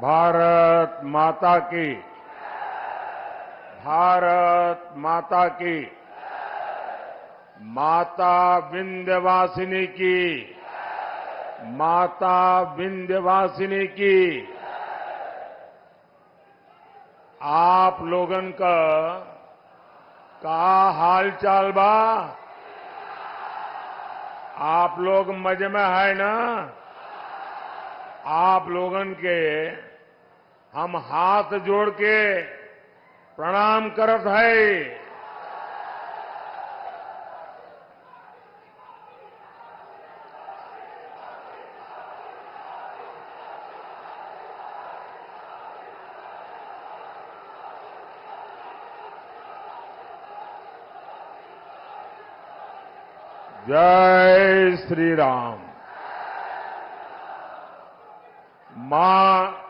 भारत माता की, भारत माता की, माता विंध्यवासिनी की, माता विंध्यवासिनी की। आप लोगन का हाल चाल बा? आप लोग मजे में है ना? आप लोगन के हम हाथ जोड़ के प्रणाम करत है। जय श्री राम। मां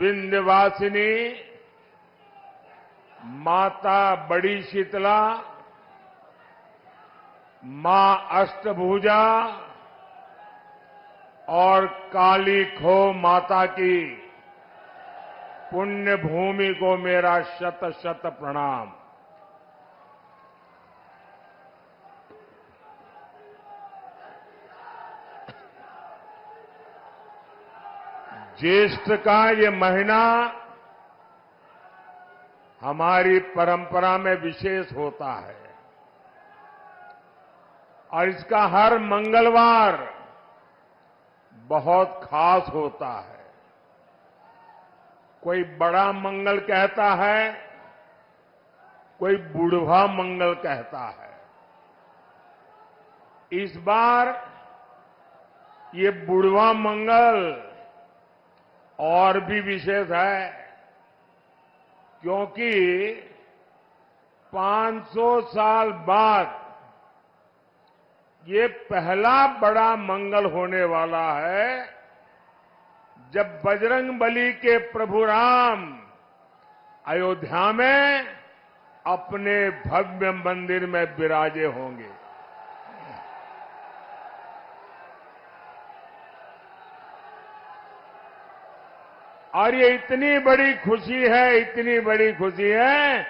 विंध्यवासिनी, माता बड़ी शीतला, मां अष्टभुजा और काली खो माता की पुण्य भूमि को मेरा शत शत प्रणाम। ज्येष्ठ का ये महीना हमारी परंपरा में विशेष होता है और इसका हर मंगलवार बहुत खास होता है। कोई बड़ा मंगल कहता है, कोई बुढ़वा मंगल कहता है। इस बार ये बुढ़वा मंगल और भी विशेष है, क्योंकि 500 साल बाद ये पहला बड़ा मंगल होने वाला है जब बजरंगबली के प्रभु राम अयोध्या में अपने भव्य मंदिर में विराजे होंगे। और ये इतनी बड़ी खुशी है, इतनी बड़ी खुशी है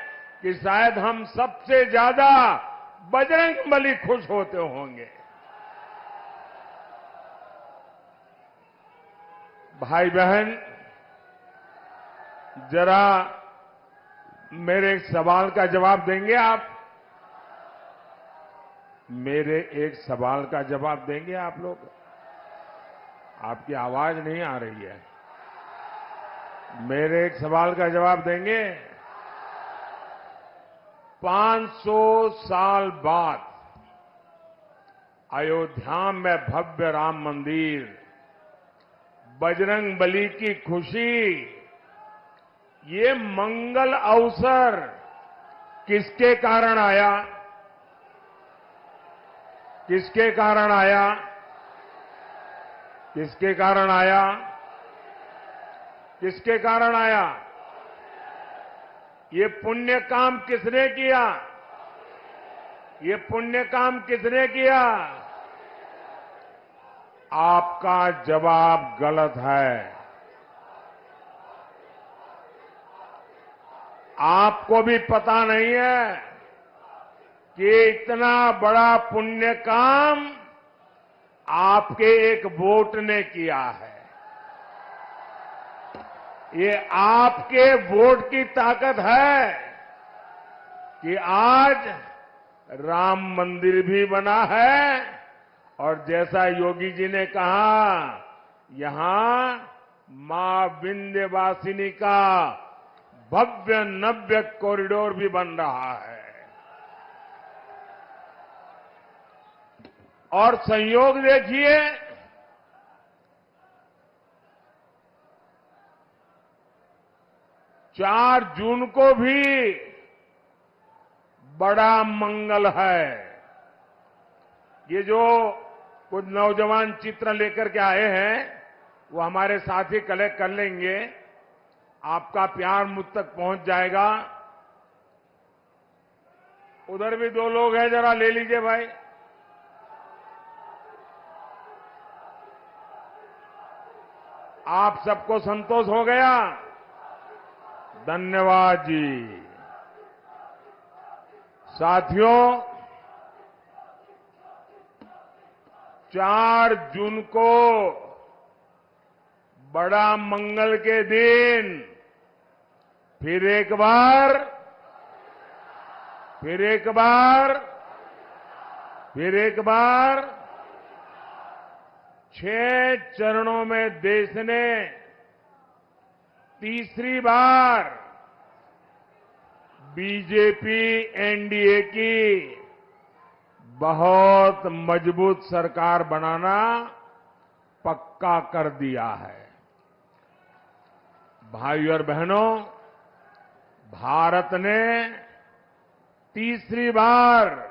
कि शायद हम सबसे ज्यादा बजरंगबली खुश होते होंगे। भाई बहन, जरा मेरे एक सवाल का जवाब देंगे आप? मेरे एक सवाल का जवाब देंगे आप लोग? आपकी आवाज नहीं आ रही है। मेरे एक सवाल का जवाब देंगे? 500 साल बाद अयोध्या में भव्य राम मंदिर, बजरंगबली की खुशी, ये मंगल अवसर किसके कारण आया? किसके कारण आया? किसके कारण आया? किसके कारण आया? ये पुण्य काम किसने किया? ये पुण्य काम किसने किया? आपका जवाब गलत है। आपको भी पता नहीं है कि इतना बड़ा पुण्य काम आपके एक वोट ने किया है। ये आपके वोट की ताकत है कि आज राम मंदिर भी बना है और जैसा योगी जी ने कहा, यहां मां विंध्यवासिनी का भव्य नव्य कॉरिडोर भी बन रहा है। और संयोग देखिए, 4 जून को भी बड़ा मंगल है। ये जो कुछ नौजवान चित्र लेकर के आए हैं, वो हमारे साथी कलेक्ट कर लेंगे। आपका प्यार मुझ तक पहुंच जाएगा। उधर भी 2 लोग हैं, जरा ले लीजिए भाई। आप सबको संतोष हो गया? धन्यवाद जी। साथियों, 4 जून को बड़ा मंगल के दिन फिर एक बार 6 चरणों में देश ने तीसरी बार बीजेपी एनडीए की बहुत मजबूत सरकार बनाना पक्का कर दिया है। भाई और बहनों, भारत ने तीसरी बार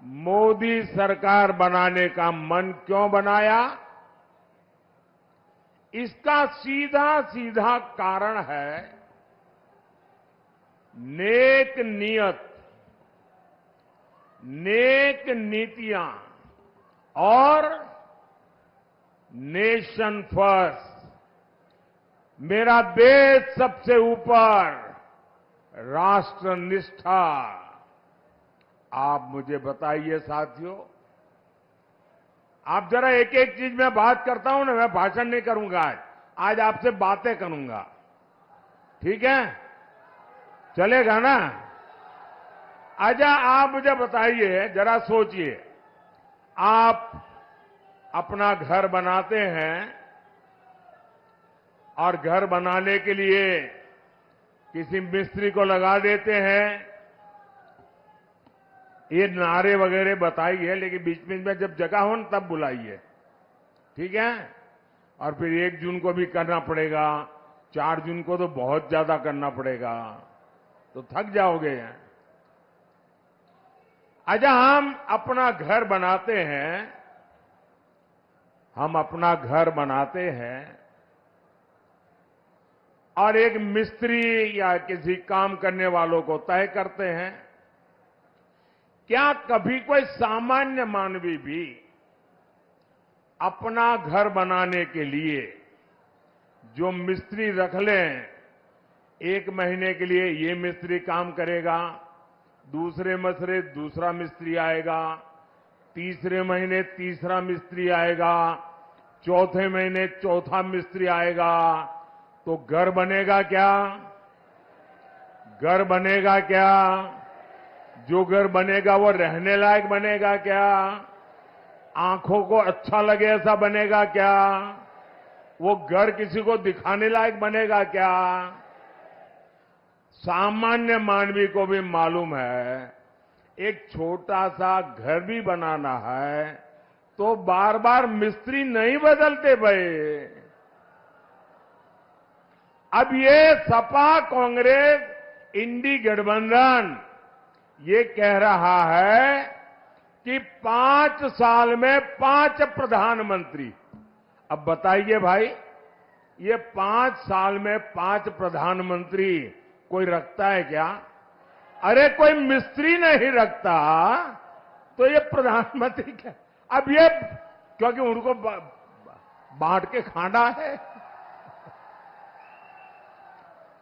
मोदी सरकार बनाने का मन क्यों बनाया? इसका सीधा सीधा कारण है नेक नियत, नेक नीतियां और नेशन फर्स्ट, मेरा देश सबसे ऊपर, राष्ट्र निष्ठा। आप मुझे बताइए साथियों, आप जरा एक एक चीज में बात करता हूं ना, मैं भाषण नहीं करूंगा आज आपसे बातें करूंगा। ठीक है? चलेगा ना? अच्छा, आप मुझे बताइए, जरा सोचिए, आप अपना घर बनाते हैं और घर बनाने के लिए किसी मिस्त्री को लगा देते हैं। ये नारे वगैरह बताइए, लेकिन बीच बीच में जब जगह हो ना तब बुलाइए। ठीक है? और फिर 1 जून को भी करना पड़ेगा, 4 जून को तो बहुत ज्यादा करना पड़ेगा, तो थक जाओगे। अच्छा, हम अपना घर बनाते हैं और एक मिस्त्री या किसी काम करने वालों को तय करते हैं। क्या कभी कोई सामान्य मानवी भी अपना घर बनाने के लिए जो मिस्त्री रख लें, 1 महीने के लिए ये मिस्त्री काम करेगा, दूसरे महीने दूसरा मिस्त्री आएगा, तीसरे महीने तीसरा मिस्त्री आएगा, चौथे महीने चौथा मिस्त्री आएगा, तो घर बनेगा क्या? घर बनेगा क्या? जो घर बनेगा वो रहने लायक बनेगा क्या? आंखों को अच्छा लगे ऐसा बनेगा क्या? वो घर किसी को दिखाने लायक बनेगा क्या? सामान्य मानवी को भी मालूम है, एक छोटा सा घर भी बनाना है तो बार बार मिस्त्री नहीं बदलते भाई। अब ये सपा कांग्रेस इंडी गठबंधन ये कह रहा है कि 5 साल में 5 प्रधानमंत्री। अब बताइए भाई, ये 5 साल में 5 प्रधानमंत्री कोई रखता है क्या? अरे कोई मिस्त्री नहीं रखता तो ये प्रधानमंत्री क्या? अब ये क्योंकि उनको बांट के खाना है,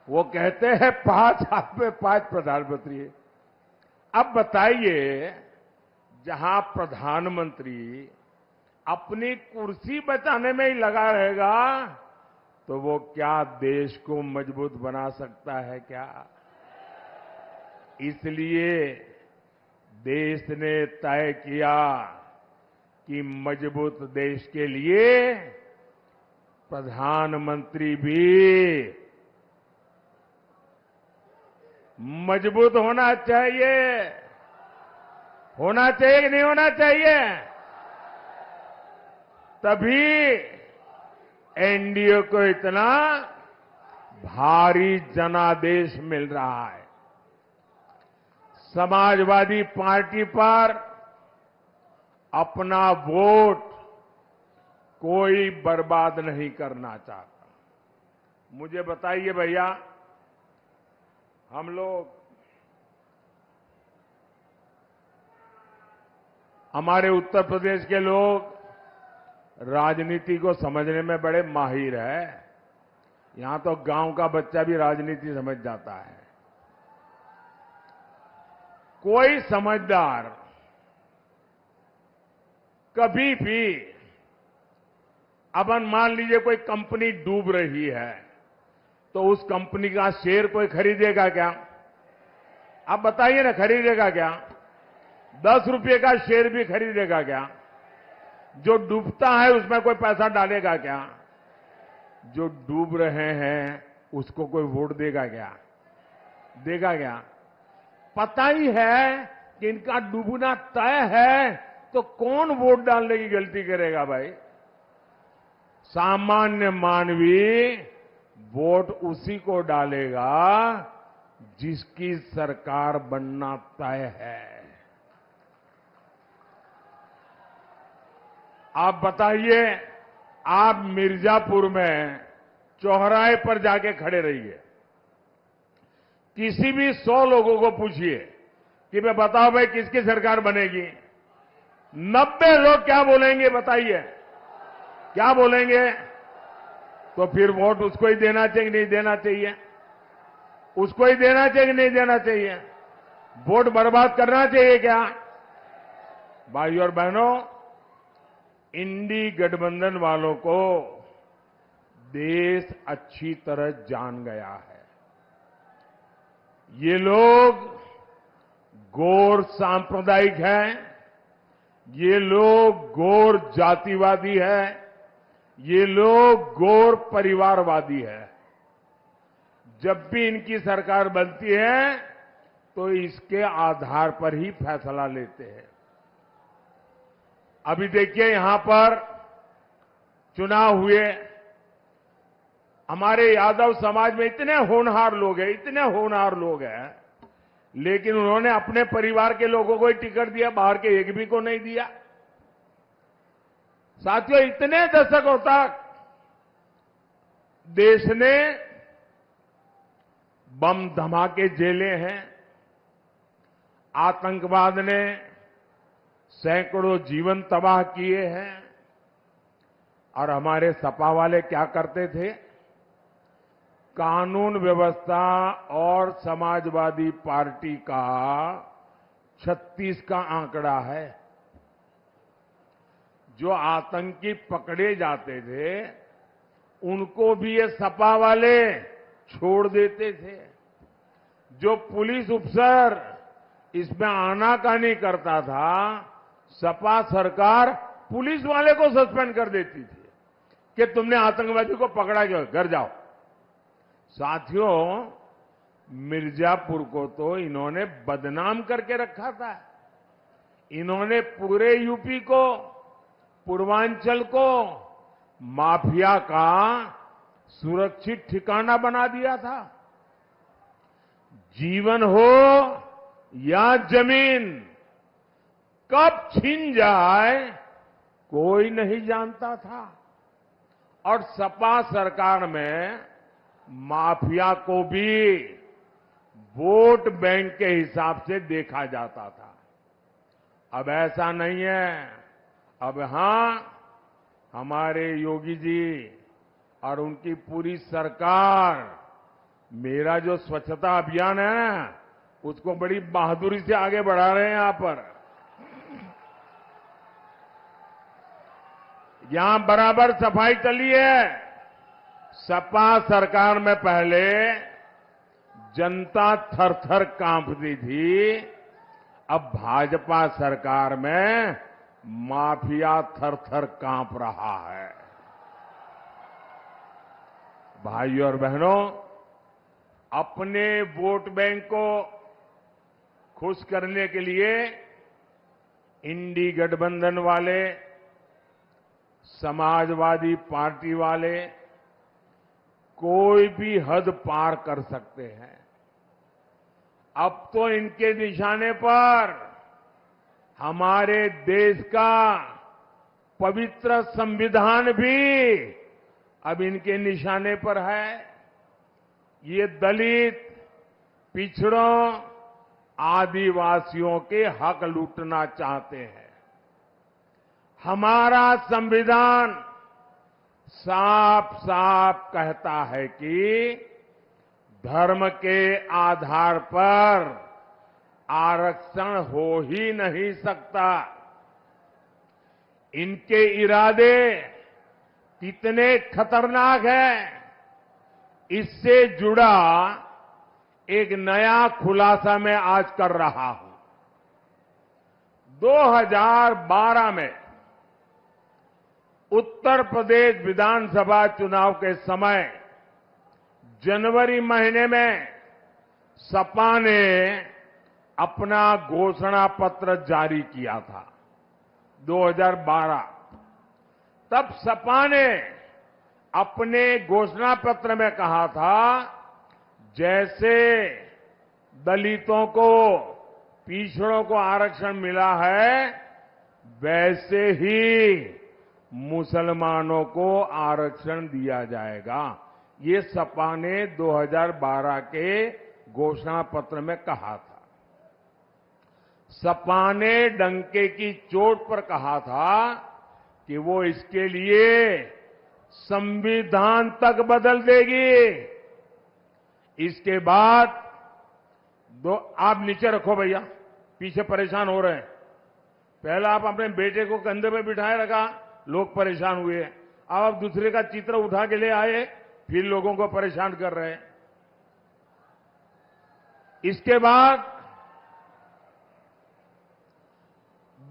वो कहते हैं 5 साल में 5 प्रधानमंत्री। अब बताइए, जहां प्रधानमंत्री अपनी कुर्सी बचाने में ही लगा रहेगा तो वो क्या देश को मजबूत बना सकता है क्या? इसलिए देश ने तय किया कि मजबूत देश के लिए प्रधानमंत्री भी मजबूत होना चाहिए। होना चाहिए कि नहीं होना चाहिए? तभी एनडीए को इतना भारी जनादेश मिल रहा है। समाजवादी पार्टी पर अपना वोट कोई बर्बाद नहीं करना चाहता। मुझे बताइए भैया, हम लोग, हमारे उत्तर प्रदेश के लोग राजनीति को समझने में बड़े माहिर है। यहां तो गांव का बच्चा भी राजनीति समझ जाता है। कोई समझदार कभी भी, अपन मान लीजिए कोई कंपनी डूब रही है तो उस कंपनी का शेयर कोई खरीदेगा क्या? आप बताइए ना, खरीदेगा क्या? 10 रुपये का शेयर भी खरीदेगा क्या? जो डूबता है उसमें कोई पैसा डालेगा क्या? जो डूब रहे हैं उसको कोई वोट देगा क्या? देगा क्या? पता ही है कि इनका डूबना तय है, तो कौन वोट डालने की गलती करेगा भाई? सामान्य मानवी वोट उसी को डालेगा जिसकी सरकार बनना तय है। आप बताइए, आप मिर्जापुर में चौराहे पर जाके खड़े रहिए, किसी भी 100 लोगों को पूछिए कि मैं बताओ भाई किसकी सरकार बनेगी, 90 लोग क्या बोलेंगे? बताइए, क्या बोलेंगे? तो फिर वोट उसको ही देना चाहिए, नहीं देना चाहिए? उसको ही देना चाहिए, नहीं देना चाहिए? वोट बर्बाद करना चाहिए क्या? भाइयों और बहनों, इंडी गठबंधन वालों को देश अच्छी तरह जान गया है। ये लोग गौर सांप्रदायिक हैं, ये लोग गौर जातिवादी है, ये लोग गौर परिवारवादी है। जब भी इनकी सरकार बनती है तो इसके आधार पर ही फैसला लेते हैं। अभी देखिए, यहां पर चुनाव हुए, हमारे यादव समाज में इतने होनहार लोग हैं, इतने होनहार लोग हैं, लेकिन उन्होंने अपने परिवार के लोगों को ही टिकट दिया, बाहर के एक भी को नहीं दिया। साथियों, इतने दशकों तक देश ने बम धमाके झेले हैं, आतंकवाद ने सैकड़ों जीवन तबाह किए हैं, और हमारे सपा वाले क्या करते थे? कानून व्यवस्था और समाजवादी पार्टी का 36 का आंकड़ा है। जो आतंकी पकड़े जाते थे उनको भी ये सपा वाले छोड़ देते थे। जो पुलिस अफसर इसमें आनाकानी करता था, सपा सरकार पुलिस वाले को सस्पेंड कर देती थी कि तुमने आतंकवादी को पकड़ा क्यों, घर जाओ। साथियों, मिर्जापुर को तो इन्होंने बदनाम करके रखा था। इन्होंने पूरे यूपी को, पूर्वांचल को माफिया का सुरक्षित ठिकाना बना दिया था। जीवन हो या जमीन, कब छीन जाए कोई नहीं जानता था। और सपा सरकार में माफिया को भी वोट बैंक के हिसाब से देखा जाता था। अब ऐसा नहीं है। अब हां, हमारे योगी जी और उनकी पूरी सरकार मेरा जो स्वच्छता अभियान है उसको बड़ी बहादुरी से आगे बढ़ा रहे हैं। यहां पर यहां बराबर सफाई चली है। सपा सरकार में पहले जनता थर-थर कांपती थी, अब भाजपा सरकार में माफिया थर-थर कांप रहा है। भाइयों और बहनों, अपने वोट बैंक को खुश करने के लिए इंडी गठबंधन वाले, समाजवादी पार्टी वाले कोई भी हद पार कर सकते हैं। अब तो इनके निशाने पर हमारे देश का पवित्र संविधान भी अब इनके निशाने पर है। ये दलित, पिछड़ों, आदिवासियों के हक लूटना चाहते हैं। हमारा संविधान साफ साफ कहता है कि धर्म के आधार पर आरक्षण हो ही नहीं सकता। इनके इरादे कितने खतरनाक हैं, इससे जुड़ा एक नया खुलासा मैं आज कर रहा हूं। 2012 में उत्तर प्रदेश विधानसभा चुनाव के समय जनवरी महीने में सपा ने अपना घोषणा पत्र जारी किया था। 2012 तब सपा ने अपने घोषणा पत्र में कहा था, जैसे दलितों को, पिछड़ों को आरक्षण मिला है, वैसे ही मुसलमानों को आरक्षण दिया जाएगा। ये सपा ने 2012 के घोषणा पत्र में कहा था। सपा ने डंके की चोट पर कहा था कि वो इसके लिए संविधान तक बदल देगी। इसके बाद आप नीचे रखो भैया, पीछे परेशान हो रहे हैं। पहला आप अपने बेटे को कंधे पे बिठाए रखा, लोग परेशान हुए। अब आप दूसरे का चित्र उठा के ले आए, फिर लोगों को परेशान कर रहे हैं। इसके बाद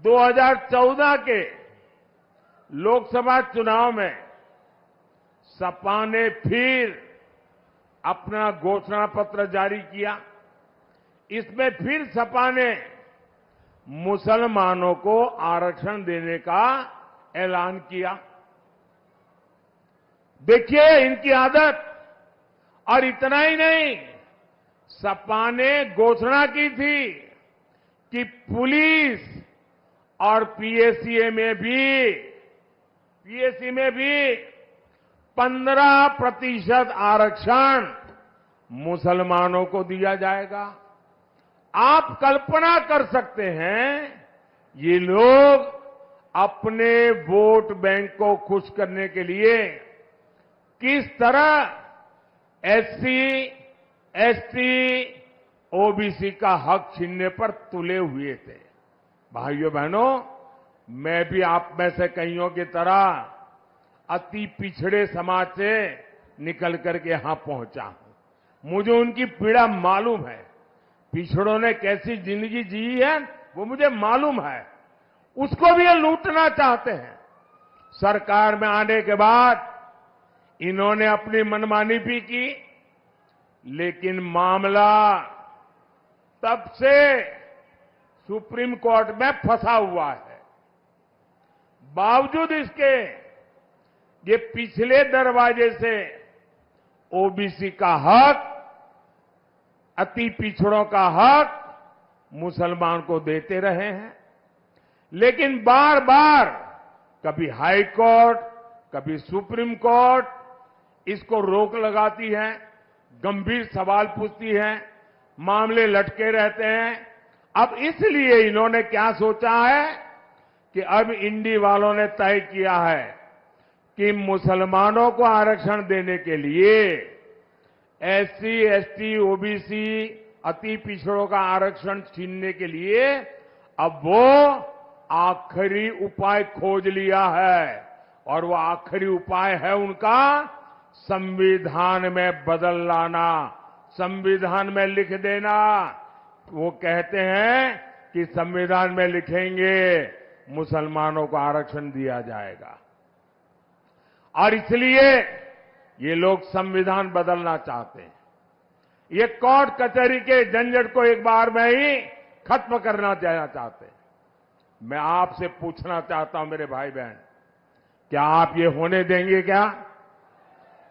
2014 के लोकसभा चुनाव में सपा ने फिर अपना घोषणा पत्र जारी किया। इसमें फिर सपा ने मुसलमानों को आरक्षण देने का ऐलान किया। देखिए इनकी आदत। और इतना ही नहीं, सपा ने घोषणा की थी कि पुलिस और पीएससी में भी 15% आरक्षण मुसलमानों को दिया जाएगा। आप कल्पना कर सकते हैं, ये लोग अपने वोट बैंक को खुश करने के लिए किस तरह एससी, एसटी, ओबीसी का हक छीनने पर तुले हुए थे। भाइयों बहनों, मैं भी आप में से कईयों की तरह अति पिछड़े समाज से निकल करके यहां पहुंचा हूं। मुझे उनकी पीड़ा मालूम है। पिछड़ों ने कैसी जिंदगी जी है वो मुझे मालूम है। उसको भी ये लूटना चाहते हैं। सरकार में आने के बाद इन्होंने अपनी मनमानी भी की, लेकिन मामला तब से सुप्रीम कोर्ट में फंसा हुआ है। बावजूद इसके ये पिछले दरवाजे से ओबीसी का हक, अति पिछड़ों का हक मुसलमान को देते रहे हैं। लेकिन बार बार कभी हाई कोर्ट, कभी सुप्रीम कोर्ट इसको रोक लगाती है, गंभीर सवाल पूछती है, मामले लटके रहते हैं। अब इसलिए इन्होंने क्या सोचा है कि अब इंडी वालों ने तय किया है कि मुसलमानों को आरक्षण देने के लिए एससी, एसटी, ओबीसी, अति पिछड़ों का आरक्षण छीनने के लिए अब वो आखिरी उपाय खोज लिया है। और वो आखिरी उपाय है उनका संविधान में बदल लाना, संविधान में लिख देना। वो कहते हैं कि संविधान में लिखेंगे मुसलमानों को आरक्षण दिया जाएगा। और इसलिए ये लोग संविधान बदलना चाहते हैं। ये कोर्ट कचहरी के झंझट को एक बार में ही खत्म करना चाहते हैं। मैं आपसे पूछना चाहता हूं मेरे भाई बहन, क्या आप ये होने देंगे? क्या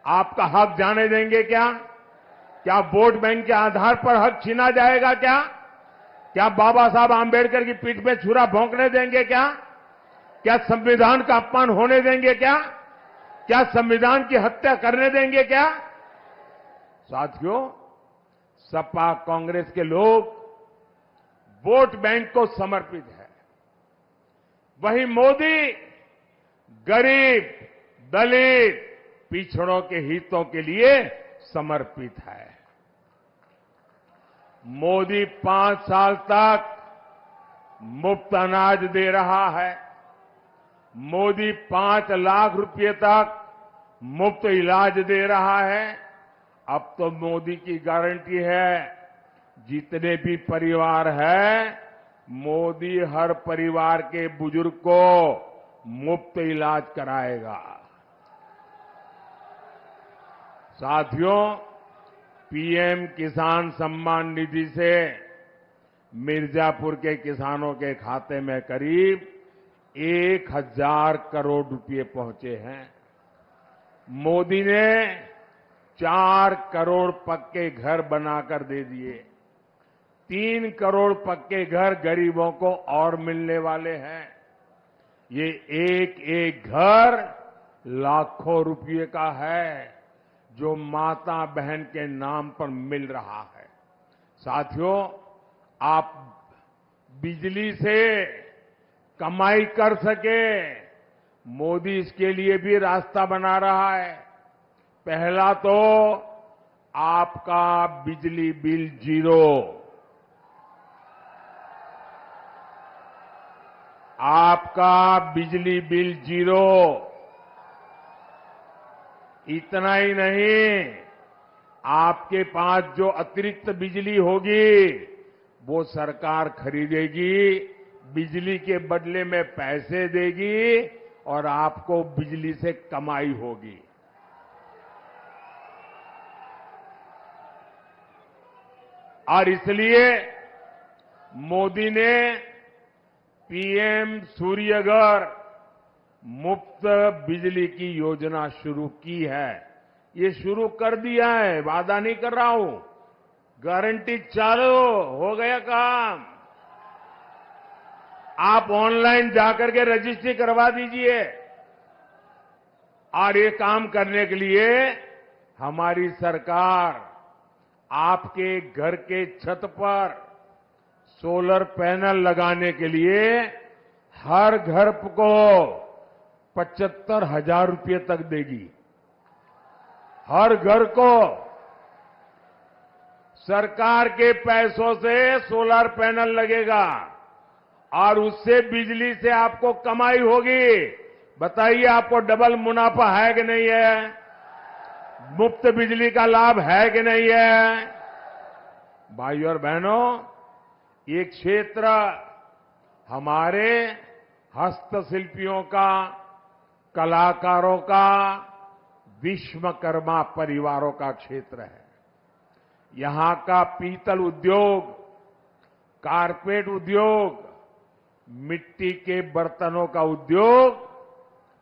आपका हक जाने देंगे? क्या वोट बैंक के आधार पर हक छीना जाएगा? क्या बाबा साहब आंबेडकर की पीठ में छुरा भोंकने देंगे? क्या संविधान का अपमान होने देंगे? क्या संविधान की हत्या करने देंगे? साथियों, सपा कांग्रेस के लोग वोट बैंक को समर्पित है। वहीं मोदी गरीब, दलित, पिछड़ों के हितों के लिए समर्पित है। मोदी 5 साल तक मुफ्त अनाज दे रहा है। मोदी 5 लाख रुपए तक मुफ्त इलाज दे रहा है। अब तो मोदी की गारंटी है, जितने भी परिवार हैं, मोदी हर परिवार के बुजुर्ग को मुफ्त इलाज कराएगा। साथियों, पीएम किसान सम्मान निधि से मिर्जापुर के किसानों के खाते में करीब 1,000 करोड़ रुपए पहुंचे हैं। मोदी ने 4 करोड़ पक्के घर बनाकर दे दिए। 3 करोड़ पक्के घर गरीबों को और मिलने वाले हैं। ये एक एक घर लाखों रुपए का है, जो माता बहन के नाम पर मिल रहा है। साथियों, आप बिजली से कमाई कर सके, मोदी इसके लिए भी रास्ता बना रहा है। पहला तो आपका बिजली बिल 0। आपका बिजली बिल 0। इतना ही नहीं, आपके पास जो अतिरिक्त बिजली होगी वो सरकार खरीदेगी, बिजली के बदले में पैसे देगी और आपको बिजली से कमाई होगी। और इसलिए मोदी ने पीएम सूर्यघर मुफ्त बिजली की योजना शुरू की है। ये शुरू कर दिया है, वादा नहीं कर रहा हूं, गारंटी चालू हो गया काम। आप ऑनलाइन जाकर के रजिस्ट्री करवा दीजिए। और ये काम करने के लिए हमारी सरकार आपके घर के छत पर सोलर पैनल लगाने के लिए हर घर को 75,000 रुपये तक देगी। हर घर को सरकार के पैसों से सोलर पैनल लगेगा और उससे बिजली से आपको कमाई होगी। बताइए, आपको डबल मुनाफा है कि नहीं है? मुफ्त बिजली का लाभ है कि नहीं है? भाइयों और बहनों, ये क्षेत्र हमारे हस्तशिल्पियों का, कलाकारों का, विश्वकर्मा परिवारों का क्षेत्र है। यहां का पीतल उद्योग, कारपेट उद्योग, मिट्टी के बर्तनों का उद्योग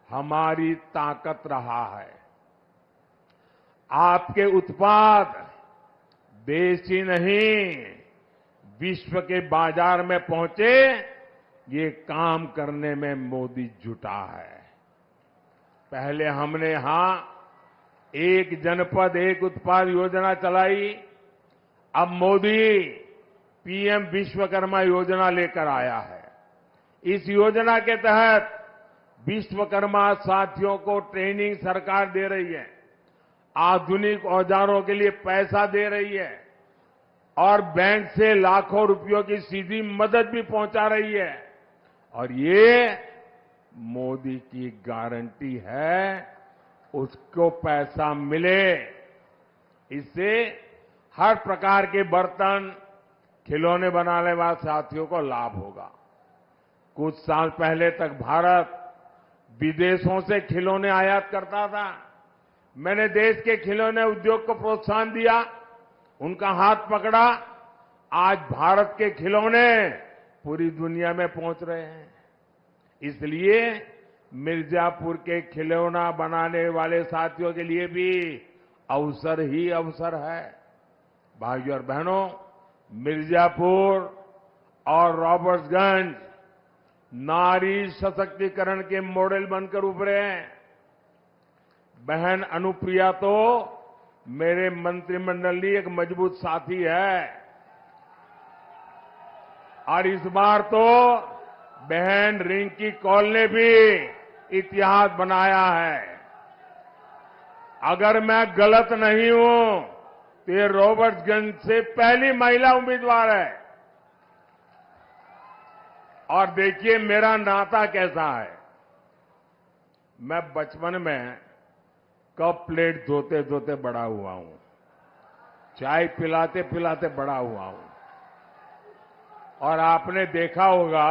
हमारी ताकत रहा है। आपके उत्पाद देश ही नहीं, विश्व के बाजार में पहुंचे, ये काम करने में मोदी जुटा है। पहले हमने यहां एक जनपद एक उत्पाद योजना चलाई। अब मोदी पीएम विश्वकर्मा योजना लेकर आया है। इस योजना के तहत विश्वकर्मा साथियों को ट्रेनिंग सरकार दे रही है, आधुनिक औजारों के लिए पैसा दे रही है और बैंक से लाखों रुपयों की सीधी मदद भी पहुंचा रही है। और ये मोदी की गारंटी है, उसको पैसा मिले। इससे हर प्रकार के बर्तन, खिलौने बनाने वाले साथियों को लाभ होगा। कुछ साल पहले तक भारत विदेशों से खिलौने आयात करता था। मैंने देश के खिलौने उद्योग को प्रोत्साहन दिया, उनका हाथ पकड़ा। आज भारत के खिलौने पूरी दुनिया में पहुंच रहे हैं। इसलिए मिर्जापुर के खिलौना बनाने वाले साथियों के लिए भी अवसर ही अवसर है। भाइयों और बहनों, मिर्जापुर और रॉबर्ट्सगंज नारी सशक्तिकरण के मॉडल बनकर उभरे हैं। बहन अनुप्रिया तो मेरे मंत्रिमंडल की एक मजबूत साथी है और इस बार तो बहन रिंकी कौल ने भी इतिहास बनाया है। अगर मैं गलत नहीं हूं तो ये रॉबर्ट्सगंज से पहली महिला उम्मीदवार है। और देखिए मेरा नाता कैसा है। मैं बचपन में कप प्लेट धोते धोते बड़ा हुआ हूं, चाय पिलाते पिलाते बड़ा हुआ हूं। और आपने देखा होगा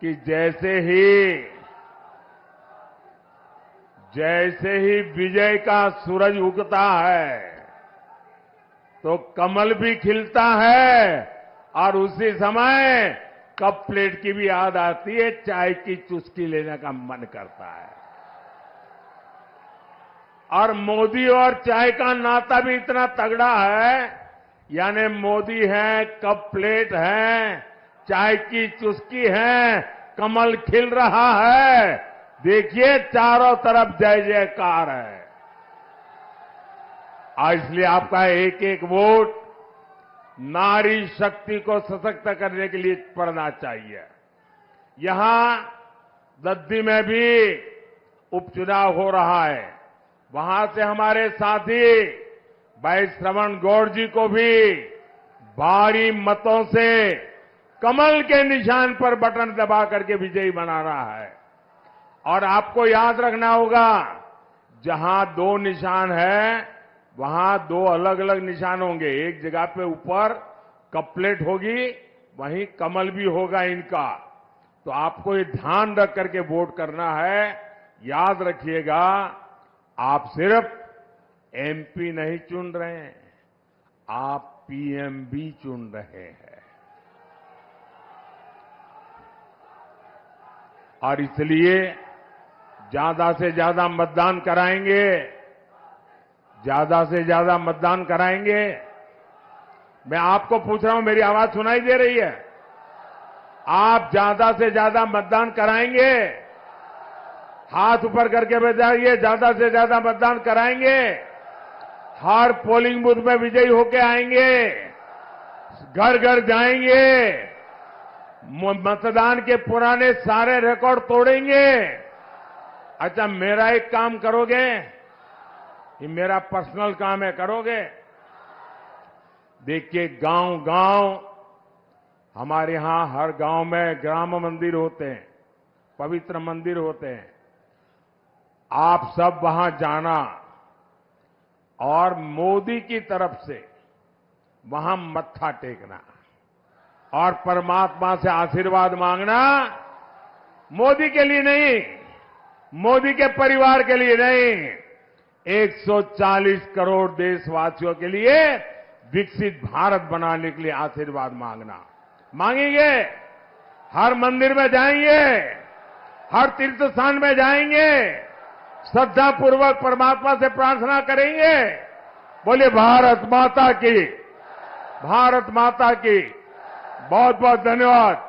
कि जैसे ही विजय का सूरज उगता है तो कमल भी खिलता है और उसी समय कप प्लेट की भी याद आती है, चाय की चुस्की लेने का मन करता है। और मोदी और चाय का नाता भी इतना तगड़ा है, यानी मोदी है, कप प्लेट है, चाय की चुस्की है, कमल खिल रहा है। देखिए चारों तरफ जय जयकार है। आज इसलिए आपका एक एक वोट नारी शक्ति को सशक्त करने के लिए पड़ना चाहिए। यहां दद्दी में भी उपचुनाव हो रहा है। वहां से हमारे साथी भाई श्रवण गौड़ जी को भी भारी मतों से कमल के निशान पर बटन दबा करके विजयी बना रहा है। और आपको याद रखना होगा, जहां दो निशान है वहां दो अलग अलग निशान होंगे। एक जगह पे ऊपर कप प्लेट होगी, वहीं कमल भी होगा इनका। तो आपको ये ध्यान रख करके वोट करना है। याद रखिएगा, आप सिर्फ एमपी नहीं चुन रहे हैं, आप पीएम भी चुन रहे हैं। और इसलिए ज्यादा से ज्यादा मतदान कराएंगे, ज्यादा से ज्यादा मतदान कराएंगे। मैं आपको पूछ रहा हूं, मेरी आवाज सुनाई दे रही है? आप ज्यादा से ज्यादा मतदान कराएंगे? हाथ ऊपर करके बताइए, ज्यादा से ज्यादा मतदान कराएंगे? हर पोलिंग बूथ में विजयी होके आएंगे, घर घर जाएंगे, मतदान के पुराने सारे रिकॉर्ड तोड़ेंगे। अच्छा, मेरा एक काम करोगे? ये मेरा पर्सनल काम है, करोगे? देखिए गांव गांव, हमारे यहां हर गांव में ग्राम मंदिर होते हैं, पवित्र मंदिर होते हैं। आप सब वहां जाना और मोदी की तरफ से वहां मत्था टेकना और परमात्मा से आशीर्वाद मांगना। मोदी के लिए नहीं, मोदी के परिवार के लिए नहीं, 140 करोड़ देशवासियों के लिए विकसित भारत बनाने के लिए आशीर्वाद मांगना। मांगेंगे? हर मंदिर में जाएंगे, हर तीर्थ स्थान में जाएंगे, श्रद्धा पूर्वक परमात्मा से प्रार्थना करेंगे। बोलिए भारत माता की, भारत माता की। बहुत बहुत धन्यवाद।